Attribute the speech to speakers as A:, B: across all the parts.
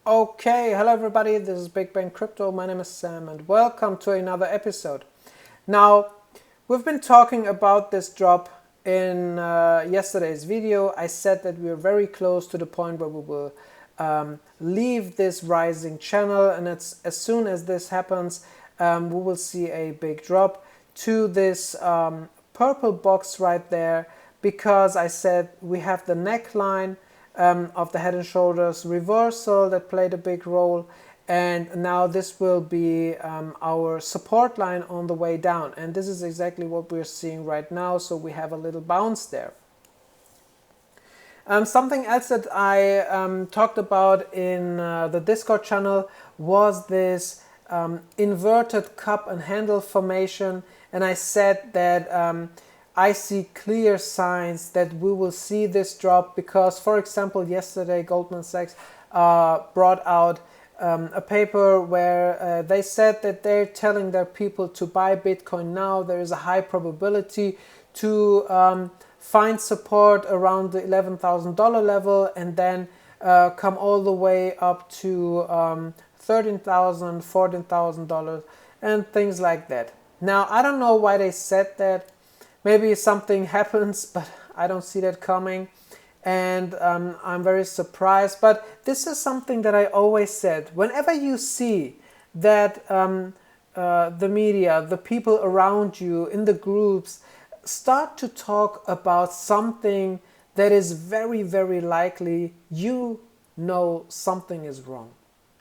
A: Okay, hello everybody, this is Big Bang Crypto, my name is Sam and welcome to another episode. Now, we've been talking about this drop in yesterday's video. I said that we are very close to the point where we will leave this rising channel, and it's, as soon as this happens, we will see a big drop to this purple box right there, because I said we have the neckline of the Head and Shoulders reversal that played a big role, and now this will be our support line on the way down, and this is exactly what we're seeing right now. So we have a little bounce there. Something else that I talked about in the Discord channel was this inverted cup and handle formation, and I said that I see clear signs that we will see this drop because, for example, yesterday Goldman Sachs brought out a paper where they said that they're telling their people to buy Bitcoin now. There is a high probability to find support around the $11,000 level and then come all the way up to $13,000, $14,000 and things like that. Now, I don't know why they said that. Maybe something happens, but I don't see that coming, and I'm very surprised. But this is something that I always said. Whenever you see that the media, the people around you in the groups start to talk about something that is very, very likely, you know something is wrong.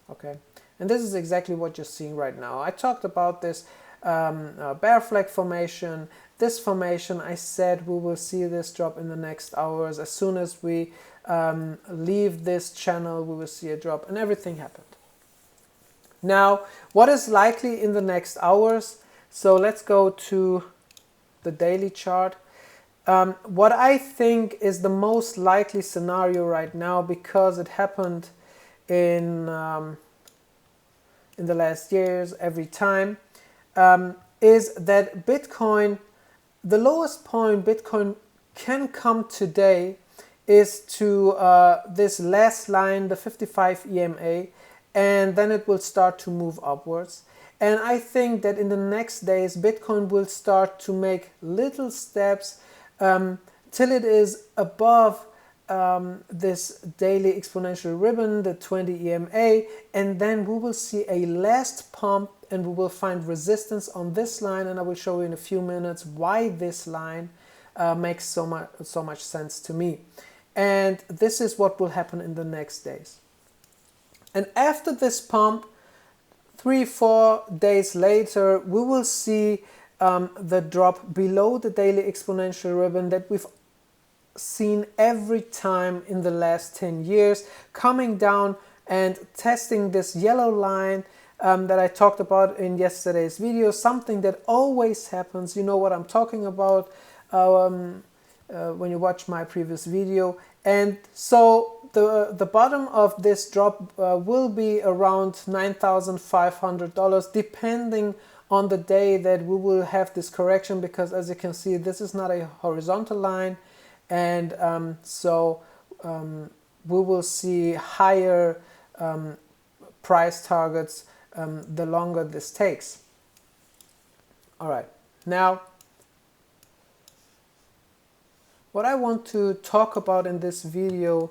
A: Okay, and this is exactly what you're seeing right now. I talked about this bear flag formation. This formation, I said we will see this drop in the next hours. As soon as we leave this channel, we will see a drop, and everything happened. Now, what is likely in the next hours? So let's go to the daily chart. What I think is the most likely scenario right now, because it happened in the last years every time, is that Bitcoin, the lowest point Bitcoin can come today is to this last line, the 55 EMA, and then it will start to move upwards. And I think that in the next days, Bitcoin will start to make little steps till it is above this daily exponential ribbon, the 20 EMA, and then we will see a last pump and we will find resistance on this line, and I will show you in a few minutes why this line makes so much sense to me. And this is what will happen in the next days. And after this pump, 3-4 days later, we will see the drop below the daily exponential ribbon that we've seen every time in the last 10 years, coming down and testing this yellow line that I talked about in yesterday's video, something that always happens. You know what I'm talking about when you watch my previous video. And so the bottom of this drop will be around $9,500, depending on the day that we will have this correction, because as you can see, this is not a horizontal line, and so we will see higher price targets the longer this takes. All right, now what I want to talk about in this video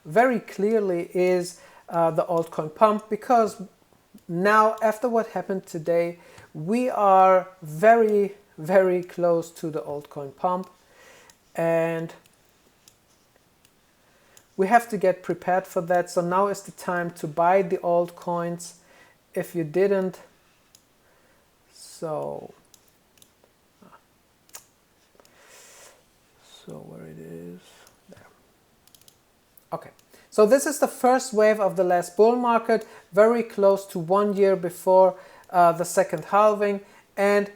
A: very clearly is the altcoin pump, because now, after what happened today, we are very, very close to the altcoin pump, and we have to get prepared for that. So now is the time to buy the altcoins if you didn't. So where it is, there. Okay, so this is the first wave of the last bull market, very close to 1 year before the second halving. And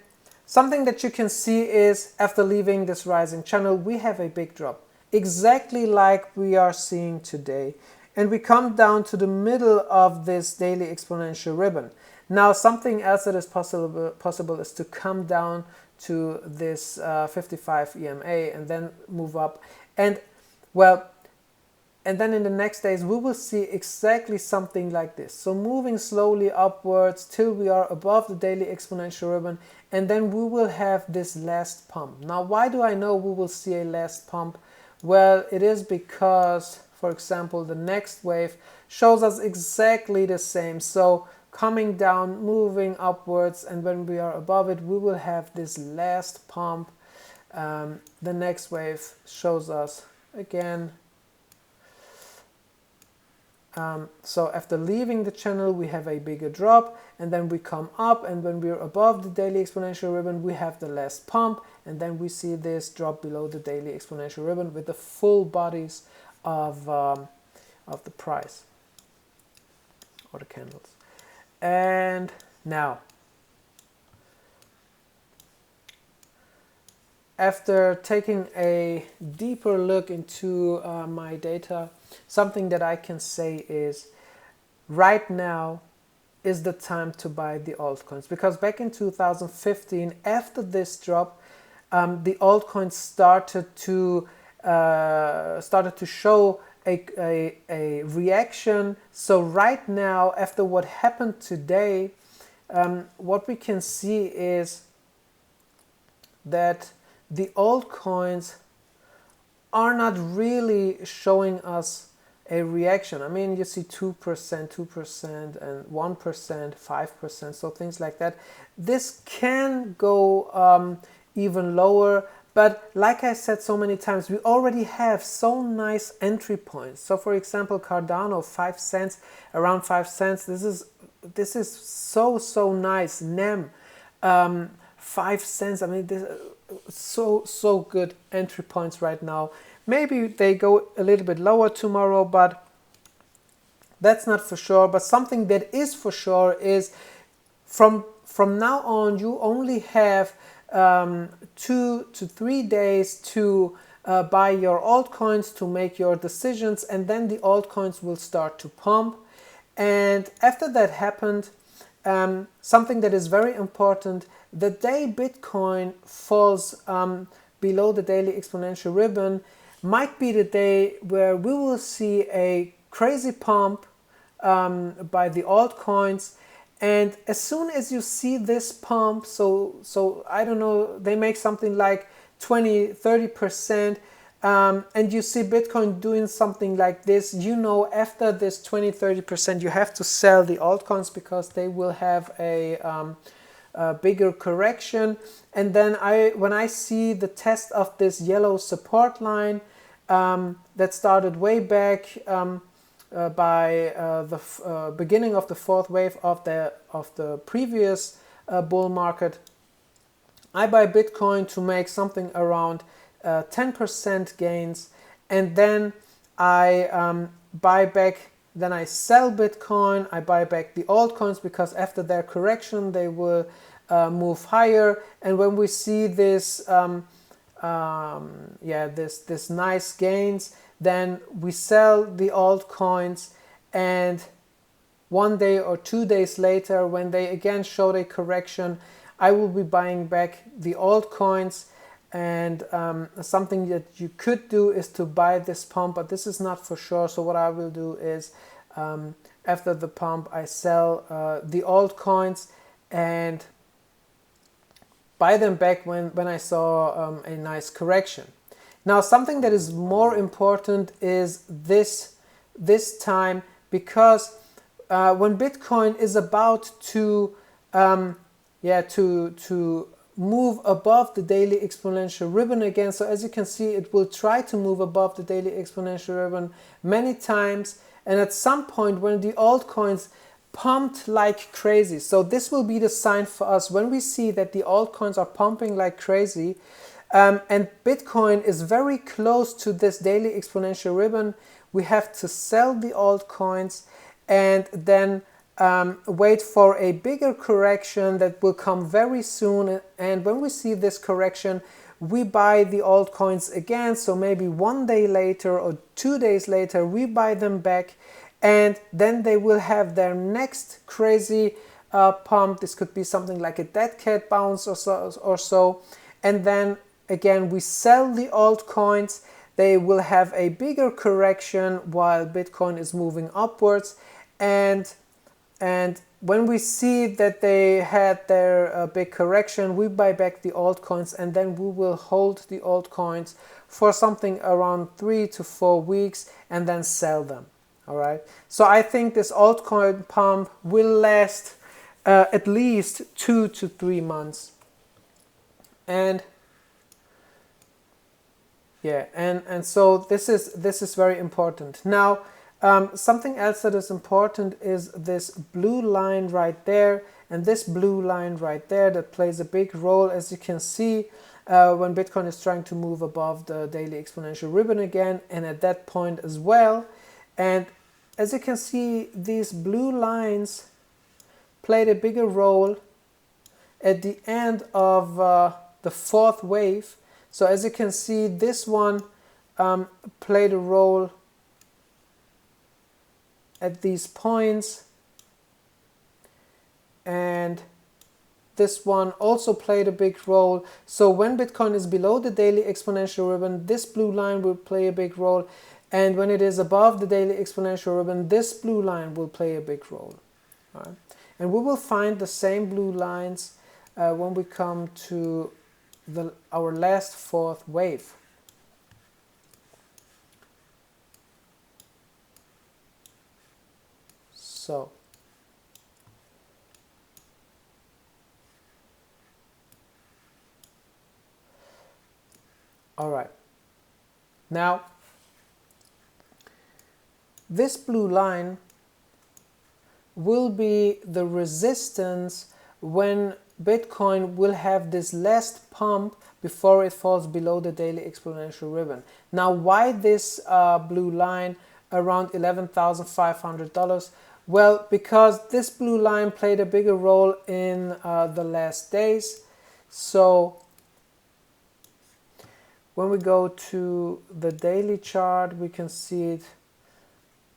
A: something that you can see is, after leaving this rising channel, we have a big drop, exactly like we are seeing today. And we come down to the middle of this daily exponential ribbon. Now, something else that is possible is to come down to this 55 EMA and then move up. And well, and then in the next days we will see exactly something like this. So moving slowly upwards till we are above the daily exponential ribbon, and then we will have this last pump. Now, why do I know we will see a last pump? Well, it is because, for example, the next wave shows us exactly the same. So coming down, moving upwards, and when we are above it, we will have this last pump. The next wave shows us again. So after leaving the channel, we have a bigger drop, and then we come up, and when we're above the daily exponential ribbon, we have the last pump, and then we see this drop below the daily exponential ribbon with the full bodies of the price or the candles. And now, after taking a deeper look into my data, something that I can say is right now is the time to buy the altcoins, because back in 2015, after this drop, the altcoins started to show a reaction. So right now, after what happened today, what we can see is that the altcoins are not really showing us a reaction. I mean, you see 2%, 2%, and 1%, 5%, so things like that. This can go even lower, but like I said so many times, we already have so nice entry points. So for example, Cardano, 5 cents, around 5 cents. This is so nice. NEM, 5 cents. I mean, this so good entry points right now. Maybe they go a little bit lower tomorrow, but that's not for sure. But something that is for sure is from now on, you only have 2 to 3 days to buy your altcoins, to make your decisions, and then the altcoins will start to pump. And after that happened, something that is very important, the day Bitcoin falls below the daily exponential ribbon might be the day where we will see a crazy pump by the altcoins. And as soon as you see this pump, so I don't know, they make something like 20-30%, and you see Bitcoin doing something like this, you know, after this 20-30%, you have to sell the altcoins because they will have a bigger correction. And then when I see the test of this yellow support line that started way back by the beginning of the fourth wave of the previous bull market, I buy Bitcoin to make something around 10% gains, and then I buy back. Then I sell Bitcoin, I buy back the altcoins because after their correction they will move higher. And when we see this, this nice gains, then we sell the altcoins, and 1 day or 2 days later, when they again showed a correction, I will be buying back the altcoins. And something that you could do is to buy this pump, but this is not for sure. So what I will do is after the pump, I sell the altcoins and buy them back when I saw a nice correction. Now, something that is more important is this time, because when Bitcoin is about to move above the daily exponential ribbon again. So as you can see, it will try to move above the daily exponential ribbon many times. And at some point when the altcoins pumped like crazy, so this will be the sign for us when we see that the altcoins are pumping like crazy, and Bitcoin is very close to this daily exponential ribbon, we have to sell the altcoins and then wait for a bigger correction that will come very soon. And when we see this correction, we buy the altcoins again. So maybe 1 day later or 2 days later, we buy them back, and then they will have their next crazy pump. This could be something like a dead cat bounce or so. And then again, we sell the altcoins. they will have a bigger correction while Bitcoin is moving upwards, and when we see that they had their big correction, we buy back the altcoins, and then we will hold the altcoins for something around 3 to 4 weeks and then sell them. All right. So I think this altcoin pump will last at least 2 to 3 months. And yeah, and so this is very important. Now, something else that is important is this blue line right there, and this blue line right there that plays a big role, as you can see, when Bitcoin is trying to move above the daily exponential ribbon again, and at that point as well. And as you can see, these blue lines played a bigger role at the end of the fourth wave. So as you can see, this one played a role at these points, and this one also played a big role. So when Bitcoin is below the daily exponential ribbon, this blue line will play a big role, and when it is above the daily exponential ribbon, this blue line will play a big role. All right? And we will find the same blue lines when we come to our last fourth wave. So all right, now this blue line will be the resistance when Bitcoin will have this last pump before it falls below the daily exponential ribbon. Now, why this blue line around $11,500? Well, because this blue line played a bigger role in the last days. So when we go to the daily chart, we can see it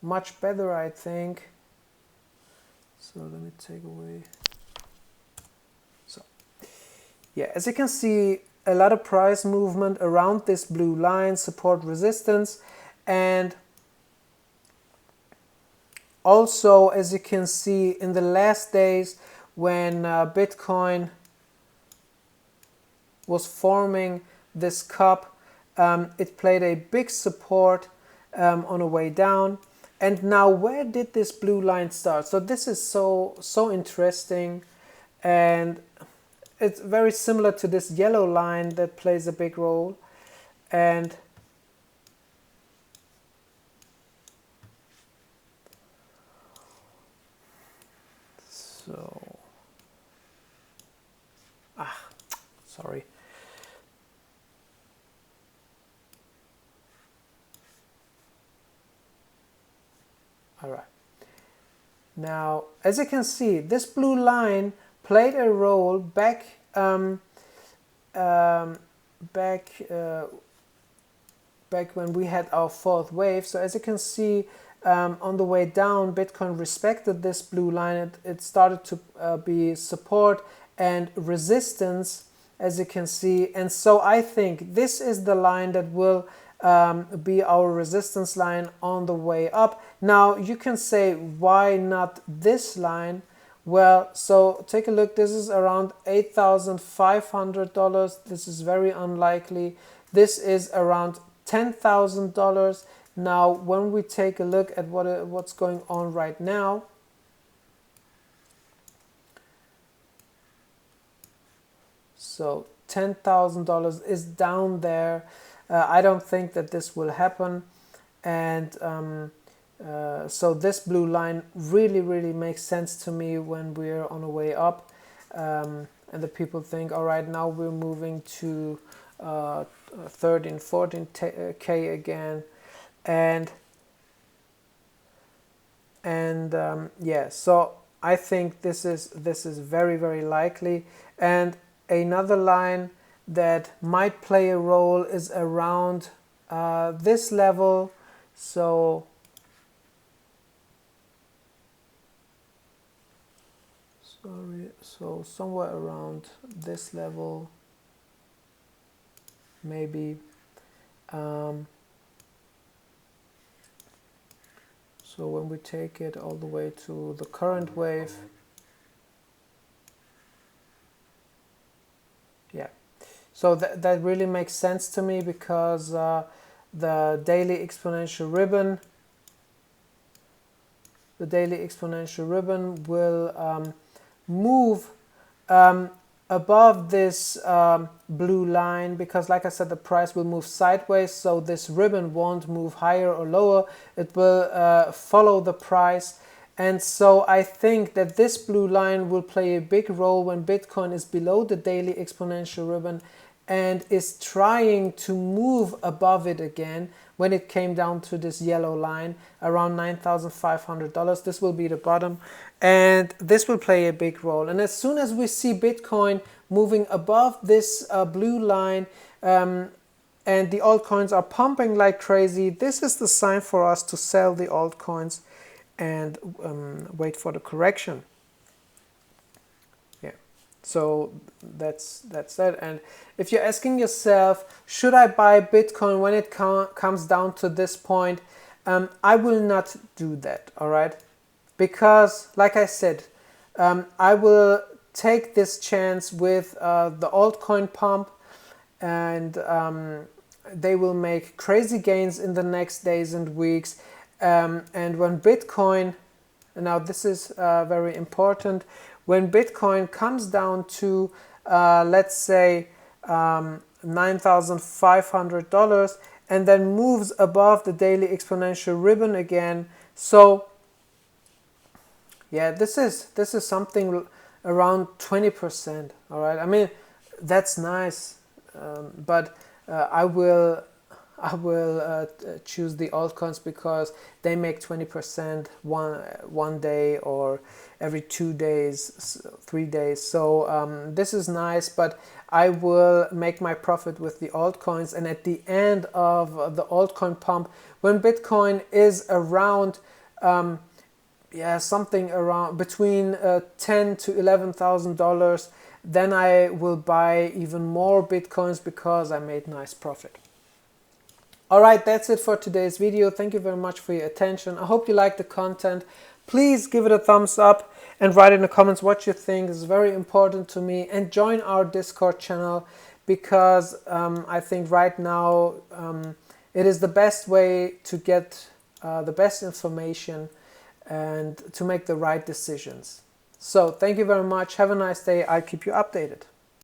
A: much better, I think. So let me take away. So yeah, as you can see, a lot of price movement around this blue line, support, resistance, and also, as you can see, in the last days when Bitcoin was forming this cup, it played a big support on the way down. And now, where did this blue line start? So this is so interesting, and it's very similar to this yellow line that plays a big role. And so, sorry. All right. Now, as you can see, this blue line played a role back back when we had our fourth wave. So as you can see, on the way down, Bitcoin respected this blue line. It started to be support and resistance, as you can see. And so I think this is the line that will be our resistance line on the way up. Now you can say, why not this line? Well, so take a look. This is around $8,500. This is very unlikely. This is around $10,000. Now, when we take a look at what's going on right now, so $10,000 is down there. I don't think that this will happen, and so this blue line really makes sense to me when we're on a way up, and the people think, all right, now we're moving to 13, 14K again, and yeah, so I think this is very likely. And another line that might play a role is around this level. So somewhere around this level, maybe. So when we take it all the way to the current wave, yeah, so that really makes sense to me, because the daily exponential ribbon will move above this blue line, because like I said, the price will move sideways, so this ribbon won't move higher or lower. It will follow the price. And so I think that this blue line will play a big role when Bitcoin is below the daily exponential ribbon and is trying to move above it again. When it came down to this yellow line around $9,500, this will be the bottom, and this will play a big role. And as soon as we see Bitcoin moving above this blue line, and the altcoins are pumping like crazy, this is the sign for us to sell the altcoins and wait for the correction. Yeah, so that's that. And if you're asking yourself, should I buy Bitcoin when it comes down to this point, I will not do that, all right? Because like I said, I will take this chance with the altcoin pump, and they will make crazy gains in the next days and weeks. And when Bitcoin, now this is very important, when Bitcoin comes down to let's say $9,500 and then moves above the daily exponential ribbon again, so yeah, this is something around 20%. All right, I mean, that's nice, but I will choose the altcoins because they make 20% one day or every 2 days, 3 days. So this is nice, but I will make my profit with the altcoins. And at the end of the altcoin pump, when Bitcoin is around something around between $10,000 to $11,000, then I will buy even more Bitcoins because I made nice profit. Alright, that's it for today's video. Thank you very much for your attention. I hope you liked the content. Please give it a thumbs up and write in the comments what you think. It's very important to me. And join our Discord channel, because I think right now it is the best way to get the best information and to make the right decisions. So thank you very much. Have a nice day. I'll keep you updated.